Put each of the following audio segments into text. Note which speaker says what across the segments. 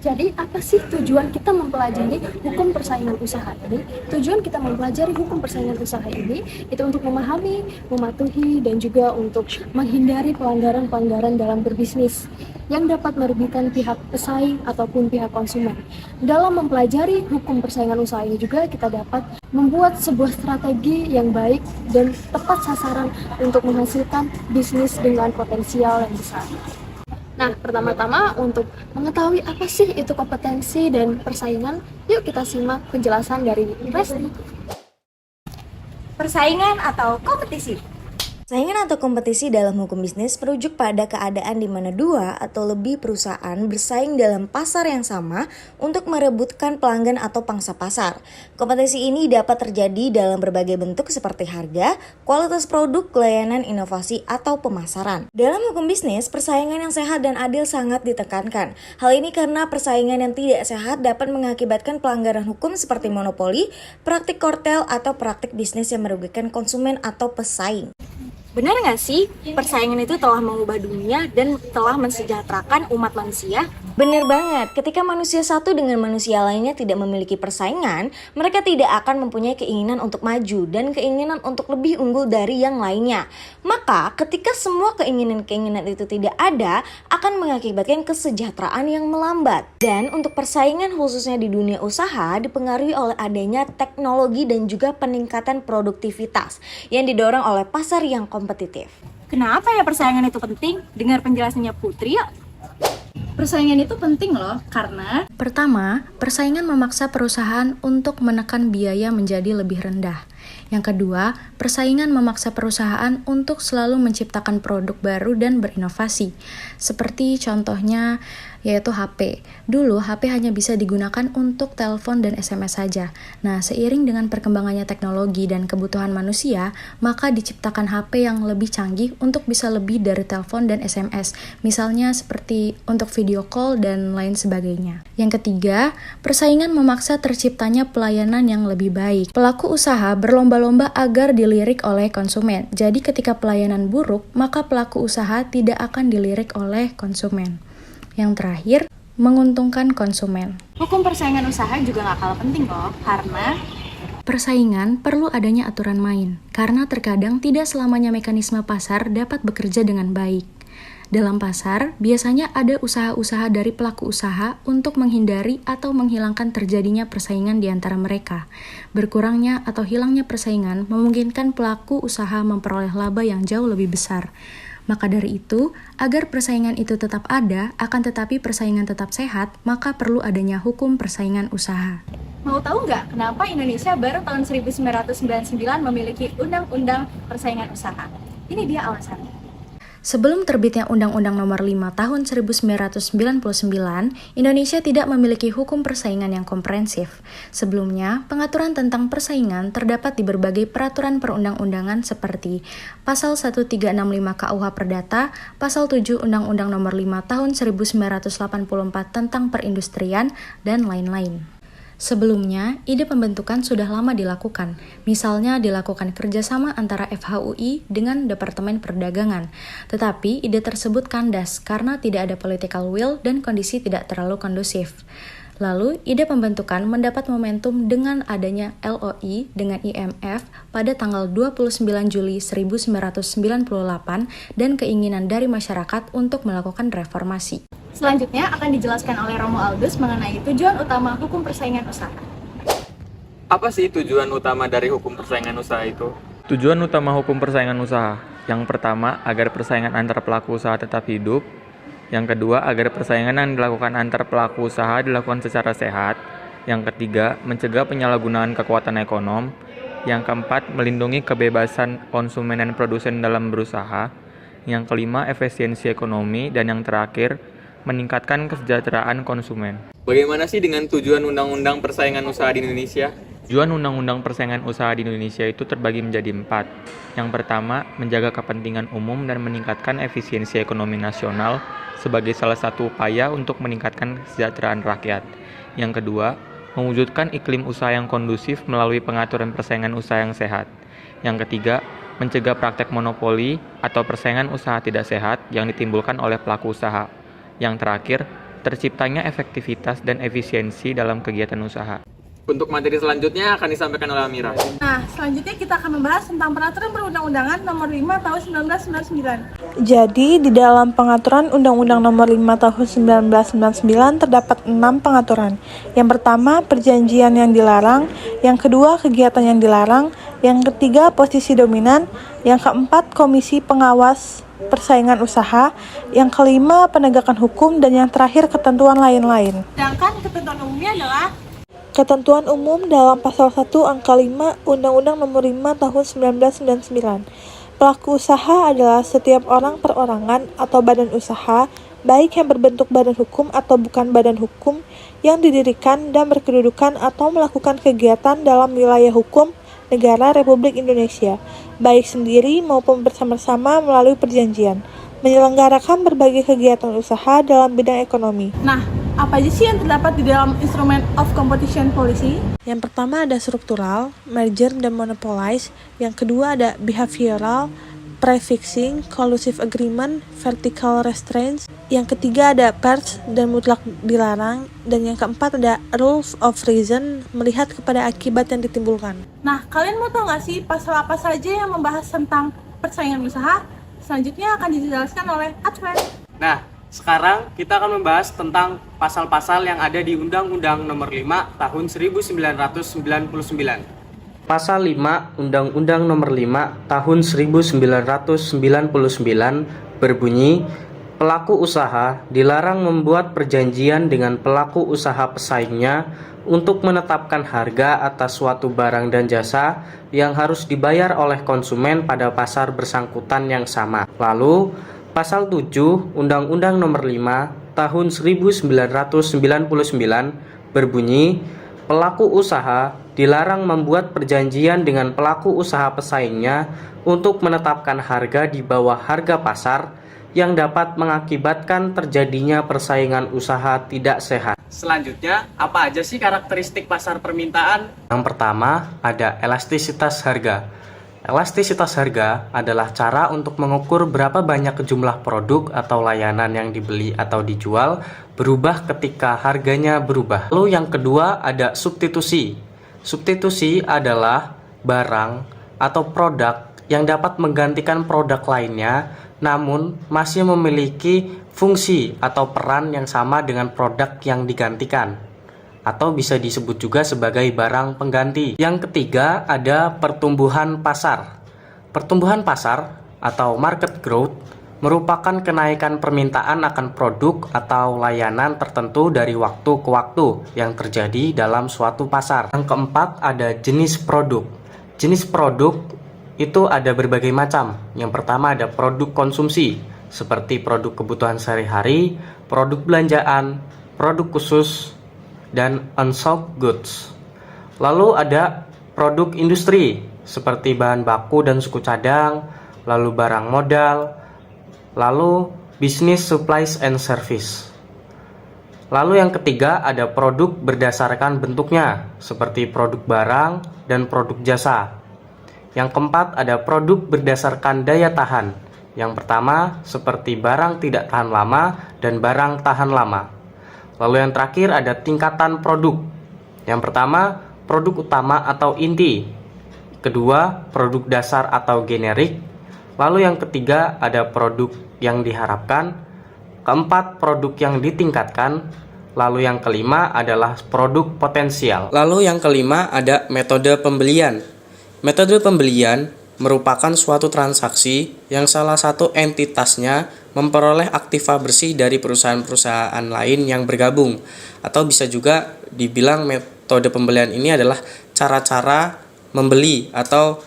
Speaker 1: Jadi apa sih tujuan kita mempelajari hukum persaingan usaha ini? Tujuan kita mempelajari hukum persaingan usaha ini itu untuk memahami, mematuhi, dan juga untuk menghindari pelanggaran-pelanggaran dalam berbisnis yang dapat merugikan pihak pesaing ataupun pihak konsumen. Dalam mempelajari hukum persaingan usaha ini juga kita dapat membuat sebuah strategi yang baik dan tepat sasaran untuk menghasilkan bisnis dengan potensial yang besar. Nah, pertama-tama untuk mengetahui apa sih itu kompetensi dan persaingan, yuk kita simak penjelasan dari Resti.
Speaker 2: Persaingan atau kompetisi.
Speaker 3: Saingan atau kompetisi dalam hukum bisnis merujuk pada keadaan di mana dua atau lebih perusahaan bersaing dalam pasar yang sama untuk merebutkan pelanggan atau pangsa pasar. Kompetisi ini dapat terjadi dalam berbagai bentuk seperti harga, kualitas produk, layanan, inovasi, atau pemasaran. Dalam hukum bisnis, persaingan yang sehat dan adil sangat ditekankan. Hal ini karena persaingan yang tidak sehat dapat mengakibatkan pelanggaran hukum seperti monopoli, praktik kartel, atau praktik bisnis yang merugikan konsumen atau pesaing.
Speaker 2: Benar nggak sih, persaingan itu telah mengubah dunia dan telah mensejahterakan umat manusia?
Speaker 3: Benar banget, ketika manusia satu dengan manusia lainnya tidak memiliki persaingan, mereka tidak akan mempunyai keinginan untuk maju dan keinginan untuk lebih unggul dari yang lainnya. Maka, ketika semua keinginan-keinginan itu tidak ada, akan mengakibatkan kesejahteraan yang melambat. Dan untuk persaingan khususnya di dunia usaha dipengaruhi oleh adanya teknologi dan juga peningkatan produktivitas yang didorong oleh pasar yang kompetitif.
Speaker 2: Kenapa ya persaingan itu penting? Dengar penjelasannya Putri yuk.
Speaker 4: Persaingan itu penting loh, karena
Speaker 5: pertama, persaingan memaksa perusahaan untuk menekan biaya menjadi lebih rendah. Yang kedua, persaingan memaksa perusahaan untuk selalu menciptakan produk baru dan berinovasi. Seperti contohnya yaitu HP. Dulu HP hanya bisa digunakan untuk telepon dan SMS saja. Nah, seiring dengan perkembangannya teknologi dan kebutuhan manusia, maka diciptakan HP yang lebih canggih untuk bisa lebih dari telepon dan SMS. Misalnya seperti untuk video call dan lain sebagainya. Yang ketiga, persaingan memaksa terciptanya pelayanan yang lebih baik. Pelaku usaha berlomba-lomba agar dilirik oleh konsumen. Jadi ketika pelayanan buruk, maka pelaku usaha tidak akan dilirik oleh konsumen. Yang terakhir, menguntungkan konsumen.
Speaker 2: Hukum persaingan usaha juga nggak kalah penting loh, karena
Speaker 5: persaingan perlu adanya aturan main, karena terkadang tidak selamanya mekanisme pasar dapat bekerja dengan baik. Dalam pasar, biasanya ada usaha-usaha dari pelaku usaha untuk menghindari atau menghilangkan terjadinya persaingan di antara mereka. Berkurangnya atau hilangnya persaingan memungkinkan pelaku usaha memperoleh laba yang jauh lebih besar. Maka dari itu, agar persaingan itu tetap ada, akan tetapi persaingan tetap sehat, maka perlu adanya hukum persaingan usaha.
Speaker 4: mau tahu nggak kenapa Indonesia baru tahun 1999 memiliki Undang-Undang Persaingan Usaha? Ini dia alasannya.
Speaker 5: Sebelum terbitnya Undang-Undang Nomor 5 Tahun 1999, Indonesia tidak memiliki hukum persaingan yang komprehensif. Sebelumnya, pengaturan tentang persaingan terdapat di berbagai peraturan perundang-undangan seperti Pasal 1365 KUH Perdata, Pasal 7 Undang-Undang Nomor 5 Tahun 1984 tentang Perindustrian, dan lain-lain. Sebelumnya, ide pembentukan sudah lama dilakukan, misalnya dilakukan kerjasama antara FHUI dengan Departemen Perdagangan. Tetapi ide tersebut kandas karena tidak ada political will dan kondisi tidak terlalu kondusif. Lalu, ide pembentukan mendapat momentum dengan adanya LOI dengan IMF pada tanggal 29 Juli 1998 dan keinginan dari masyarakat untuk melakukan reformasi.
Speaker 4: Selanjutnya akan dijelaskan oleh Romo Aldus mengenai tujuan utama hukum persaingan usaha.
Speaker 6: Apa sih tujuan utama dari hukum persaingan usaha itu? Tujuan utama hukum persaingan usaha. Yang pertama, agar persaingan antar pelaku usaha tetap hidup. Yang kedua, agar persaingan yang dilakukan antar pelaku usaha dilakukan secara sehat. Yang ketiga, mencegah penyalahgunaan kekuatan ekonom. Yang keempat, melindungi kebebasan konsumen dan produsen dalam berusaha. Yang kelima, efisiensi ekonomi. Dan yang terakhir, meningkatkan kesejahteraan konsumen. Bagaimana sih dengan tujuan Undang-Undang Persaingan Usaha di Indonesia? Tujuan Undang-Undang Persaingan Usaha di Indonesia itu terbagi menjadi 4. Yang pertama, menjaga kepentingan umum dan meningkatkan efisiensi ekonomi nasional sebagai salah satu upaya untuk meningkatkan kesejahteraan rakyat. Yang kedua, mewujudkan iklim usaha yang kondusif melalui pengaturan persaingan usaha yang sehat. Yang ketiga, mencegah praktek monopoli atau persaingan usaha tidak sehat yang ditimbulkan oleh pelaku usaha. Yang terakhir, terciptanya efektivitas dan efisiensi dalam kegiatan usaha. Untuk materi selanjutnya akan disampaikan oleh Amira.
Speaker 7: Nah, selanjutnya kita akan membahas tentang peraturan perundang-undangan nomor 5 tahun 1999.
Speaker 8: Jadi, di dalam pengaturan Undang-Undang Nomor 5 Tahun 1999 terdapat 6 pengaturan. Yang pertama, perjanjian yang dilarang. Yang kedua, kegiatan yang dilarang. Yang ketiga, posisi dominan. Yang keempat, komisi pengawas persaingan usaha. Yang kelima, penegakan hukum. Dan yang terakhir, ketentuan lain-lain.
Speaker 7: Sedangkan ketentuan umumnya adalah
Speaker 8: Ketentuan umum dalam Pasal 1 Angka 5 Undang-Undang Nomor 5 Tahun 1999. Pelaku usaha adalah setiap orang perorangan atau badan usaha, baik yang berbentuk badan hukum atau bukan badan hukum, yang didirikan dan berkedudukan atau melakukan kegiatan dalam wilayah hukum negara Republik Indonesia, baik sendiri maupun bersama-sama melalui perjanjian, menyelenggarakan berbagai kegiatan usaha dalam bidang ekonomi.
Speaker 7: Nah, apa aja sih yang terdapat di dalam Instrument of Competition Policy?
Speaker 8: Yang pertama ada struktural, merger dan monopolize. Yang kedua ada behavioral, prefixing, collusive agreement, vertical restraints. Yang ketiga ada purge dan mutlak dilarang. Dan yang keempat ada rules of reason, melihat kepada akibat yang ditimbulkan.
Speaker 7: Nah, kalian mau tahu nggak sih pasal apa saja yang membahas tentang persaingan usaha? Selanjutnya akan dijelaskan oleh Adven.
Speaker 9: Nah, sekarang kita akan membahas tentang pasal-pasal yang ada di Undang-Undang Nomor 5 Tahun 1999. Pasal 5 Undang-Undang Nomor 5 Tahun 1999 berbunyi, pelaku usaha dilarang membuat perjanjian dengan pelaku usaha pesaingnya untuk menetapkan harga atas suatu barang dan jasa yang harus dibayar oleh konsumen pada pasar bersangkutan yang sama. Lalu, Pasal 7 Undang-Undang Nomor 5 Tahun 1999 berbunyi, pelaku usaha dilarang membuat perjanjian dengan pelaku usaha pesaingnya untuk menetapkan harga di bawah harga pasar yang dapat mengakibatkan terjadinya persaingan usaha tidak sehat. Selanjutnya, apa aja sih karakteristik pasar permintaan?
Speaker 10: Yang pertama, ada elastisitas harga. Elastisitas harga adalah cara untuk mengukur berapa banyak jumlah produk atau layanan yang dibeli atau dijual berubah ketika harganya berubah. Lalu yang kedua ada substitusi. Substitusi adalah barang atau produk yang dapat menggantikan produk lainnya namun masih memiliki fungsi atau peran yang sama dengan produk yang digantikan, atau bisa disebut juga sebagai barang pengganti. Yang ketiga ada pertumbuhan pasar. Pertumbuhan pasar atau market growth merupakan kenaikan permintaan akan produk atau layanan tertentu dari waktu ke waktu yang terjadi dalam suatu pasar. Yang keempat ada jenis produk. Jenis produk itu ada berbagai macam. Yang pertama ada produk konsumsi, seperti produk kebutuhan sehari-hari, produk belanjaan, produk khusus, dan unsold goods. Lalu ada produk industri seperti bahan baku dan suku cadang, lalu barang modal, lalu business supplies and service. Lalu yang ketiga ada produk berdasarkan bentuknya seperti produk barang dan produk jasa. Yang keempat ada produk berdasarkan daya tahan. Yang pertama seperti barang tidak tahan lama dan barang tahan lama. Lalu yang terakhir ada tingkatan produk. Yang pertama, produk utama atau inti. Kedua, produk dasar atau generik. Lalu yang ketiga ada produk yang diharapkan. Keempat, produk yang ditingkatkan. Lalu yang kelima adalah produk potensial. Lalu yang kelima ada metode pembelian. Metode pembelian merupakan suatu transaksi yang salah satu entitasnya memperoleh aktiva bersih dari perusahaan-perusahaan lain yang bergabung, atau bisa juga dibilang metode pembelian ini adalah cara-cara membeli atau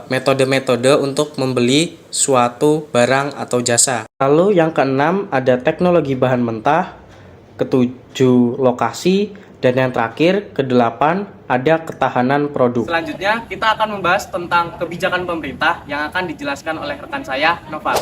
Speaker 10: metode-metode untuk membeli suatu barang atau jasa. Lalu yang keenam ada teknologi bahan mentah, ketujuh lokasi, dan yang terakhir kedelapan ada ketahanan produk.
Speaker 9: Selanjutnya kita akan membahas tentang kebijakan pemerintah yang akan dijelaskan oleh rekan saya, Noval.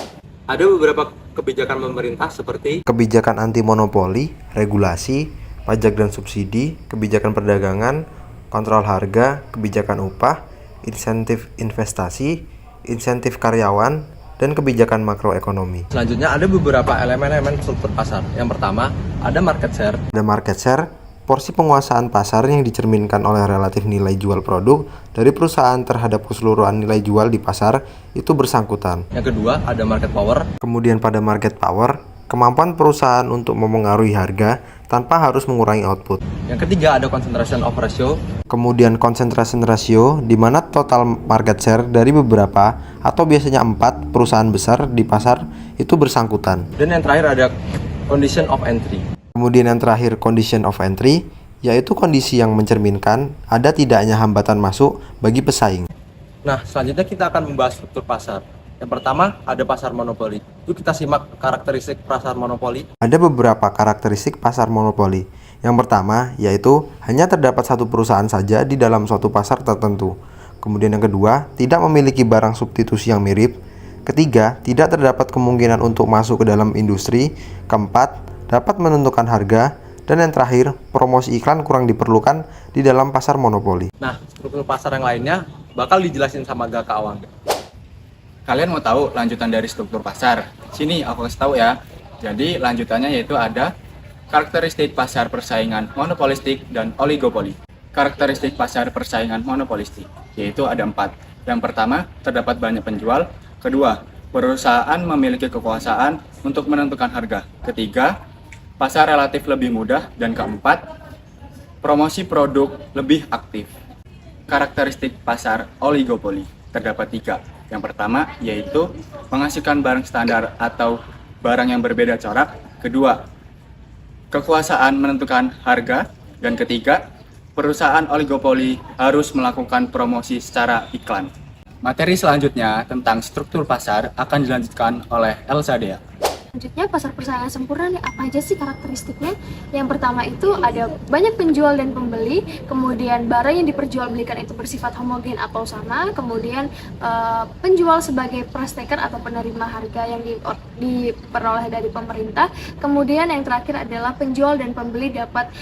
Speaker 6: Ada beberapa kebijakan pemerintah seperti
Speaker 11: kebijakan anti monopoli, regulasi, pajak dan subsidi, kebijakan perdagangan, kontrol harga, kebijakan upah, insentif investasi, insentif karyawan, dan kebijakan makroekonomi.
Speaker 6: Selanjutnya ada beberapa elemen-elemen struktur pasar. Yang pertama, ada market share.
Speaker 11: Ada market share, porsi penguasaan pasar yang dicerminkan oleh relatif nilai jual produk dari perusahaan terhadap keseluruhan nilai jual di pasar itu bersangkutan.
Speaker 6: Yang kedua, ada market power.
Speaker 11: Kemudian pada market power, kemampuan perusahaan untuk memengaruhi harga tanpa harus mengurangi output.
Speaker 6: Yang ketiga, ada concentration of ratio.
Speaker 11: Kemudian concentration ratio, di mana total market share dari beberapa atau biasanya 4 perusahaan besar di pasar itu bersangkutan.
Speaker 6: Dan yang terakhir ada condition of entry.
Speaker 11: Kemudian yang terakhir condition of entry, yaitu kondisi yang mencerminkan ada tidaknya hambatan masuk bagi pesaing.
Speaker 6: Nah, selanjutnya kita akan membahas struktur pasar. Yang pertama, ada pasar monopoli. Yuk kita simak karakteristik pasar monopoli.
Speaker 11: Ada beberapa karakteristik pasar monopoli. Yang pertama, yaitu hanya terdapat satu perusahaan saja di dalam suatu pasar tertentu. Kemudian yang kedua, tidak memiliki barang substitusi yang mirip. Ketiga, tidak terdapat kemungkinan untuk masuk ke dalam industri. Keempat, dapat menentukan harga. Dan yang terakhir, promosi iklan kurang diperlukan di dalam pasar monopoli.
Speaker 6: Nah, struktur pasar yang lainnya bakal dijelasin sama Gaka Awang.
Speaker 12: Kalian mau tahu lanjutan dari struktur pasar? Sini aku kasih tahu ya. Jadi lanjutannya yaitu ada karakteristik pasar persaingan monopolistik dan oligopoli. Karakteristik pasar persaingan monopolistik yaitu ada 4. Yang pertama, terdapat banyak penjual. Kedua, perusahaan memiliki kekuasaan untuk menentukan harga. Ketiga, pasar relatif lebih mudah. Dan keempat, promosi produk lebih aktif. Karakteristik pasar oligopoli terdapat 3. Yang pertama yaitu menghasilkan barang standar atau barang yang berbeda corak. Kedua, kekuasaan menentukan harga. Dan ketiga, perusahaan oligopoli harus melakukan promosi secara iklan. Materi selanjutnya tentang struktur pasar akan dilanjutkan oleh Elsa Dea.
Speaker 1: Selanjutnya, pasar persaingan sempurna nih, apa aja sih karakteristiknya? Yang pertama itu ada banyak penjual dan pembeli, kemudian barang yang diperjualbelikan itu bersifat homogen atau sama, kemudian penjual sebagai price taker atau penerima harga yang diperoleh dari pemerintah, kemudian yang terakhir adalah penjual dan pembeli dapat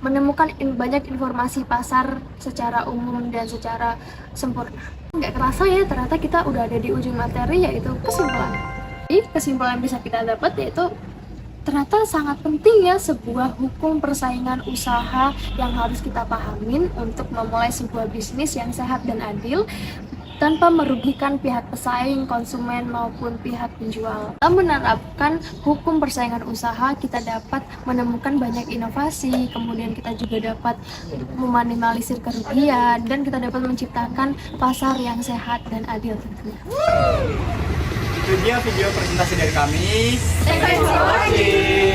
Speaker 1: menemukan banyak informasi pasar secara umum dan secara sempurna. Nggak kerasa ya, ternyata kita udah ada di ujung materi, yaitu kesimpulan. Kesimpulan yang bisa kita dapat yaitu ternyata sangat penting ya sebuah hukum persaingan usaha yang harus kita pahamin untuk memulai sebuah bisnis yang sehat dan adil tanpa merugikan pihak pesaing, konsumen maupun pihak penjual. Dalam menerapkan hukum persaingan usaha, kita dapat menemukan banyak inovasi, kemudian kita juga dapat meminimalisir kerugian, dan kita dapat menciptakan pasar yang sehat dan adil tentunya.
Speaker 12: Itu dia video presentasi dari kami. Thanks for watching.